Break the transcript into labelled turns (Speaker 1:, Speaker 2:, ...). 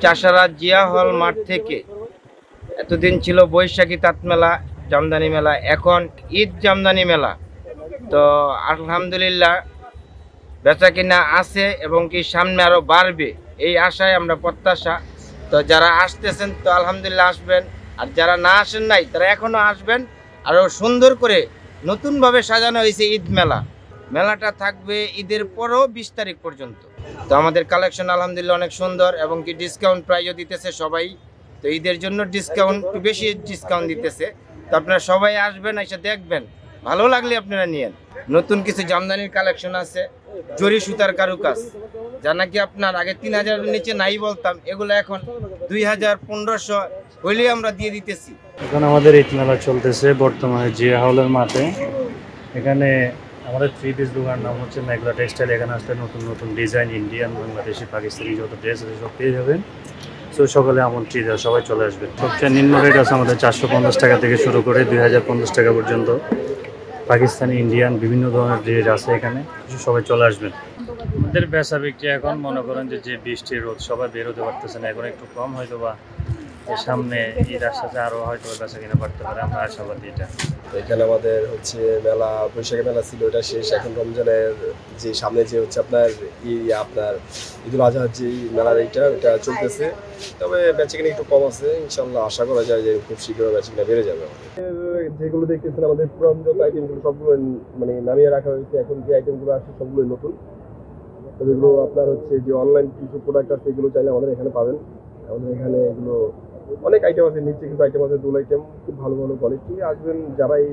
Speaker 1: চাষারা জিয়া হল মাঠ থেকে এতদিন ছিল বৈশাখী তাঁত মেলা, জামদানি মেলা, এখন ঈদ জামদানি মেলা। তো আলহামদুলিল্লাহ বেচা কিনা আছে এবং কি সামনে আরও বাড়বে এই আশায় আমরা প্রত্যাশা। তো যারা আসতেছেন তো আলহামদুলিল্লাহ আসবেন, আর যারা না আসেন নাই তারা এখনও আসবেন। আরও সুন্দর করে নতুনভাবে সাজানো হয়েছে ঈদ মেলা। মেলাটা থাকবে ঈদের পরও 20 তারিখ পর্যন্ত। তো আমাদের কালেকশন আলহামদুলিল্লাহ অনেক সুন্দর এবং কি ডিসকাউন্ট প্রাইজও দিতেছে সবাই। তো ঈদের জন্য ডিসকাউন্ট একটু বেশি ডিসকাউন্ট দিতেছে। তো আপনারা সবাই আসবেন, এসে দেখবেন, ভালো লাগলে আপনারা নিয়েন। নতুন কিছু জামদানির কালেকশন আছে, জরি সুতার কারুকাজ, যা নাকি আপনার আগে 3000-এর নিচে নাই বলতাম, এগুলো এখন 2000-1500 হইলেই আমরা দিয়ে দিতেছি।
Speaker 2: এখন আমাদের ঈদ মেলা চলতেছে বর্তমানে জিয়া হলের মাঠে। এখানে আমাদের 3 পিস দোকান নাম হচ্ছে মেঘলা টেক্সটাইল। এখানে আসলে নতুন নতুন ডিজাইন, ইন্ডিয়ান, বাংলাদেশি, পাকিস্তানি যত ড্রেস আছে সব পেয়ে যাবেন। সো সকালে আমন্ত্রিত, সবাই চলে আসবেন। সবচেয়ে নিম্ন রেট আছে আমাদের 450 টাকা থেকে শুরু করে 2050 টাকা পর্যন্ত। পাকিস্তানি, ইন্ডিয়ান বিভিন্ন ধরনের ড্রেস আছে এখানে, সবাই চলে আসবেন। আমাদের বেচা বিক্রি এখন মনে করেন যে বৃষ্টি রোদ সবাই বেরোতে পারতেছে না, এখন একটু কম হয়তো বা সামনে ঈদ আসতে আরও হয়তো বেচা কিনা বাড়তে পারে, আমরা আশাবাদী এটা।
Speaker 3: এখানে আমাদের হচ্ছে মেলা, বৈশাখী মেলা ছিল, এটা শেষ। এখন রমজানের যে সামনে যে হচ্ছে আপনার আপনার ঈদুল আজহার যে মেলার এটা চলতেছে, তবে বেচাকেনা একটু কম আছে। ইনশাল্লাহ আশা করা যায় যে খুব শীঘ্র বেচাকেনা বেড়ে যাবে। যেগুলো দেখতেছেন আমাদের পুরান যত আইটেমগুলো সবগুলো মানে নামিয়ে রাখা হয়েছে। এখন যে আইটেমগুলো আসছে সবগুলোই নতুন। তবে এগুলো আপনার হচ্ছে যে অনলাইন কিছু প্রোডাক্ট আছে, এগুলো চাইলে আমাদের এখানে পাবেন। আমাদের এখানে এগুলো অনেক আইটেম আছে, নিচে কিন্তু আইটেম আছে, 2 আইটেম, খুব ভালো ভালো কোয়ালিটি। আসবেন, যারাই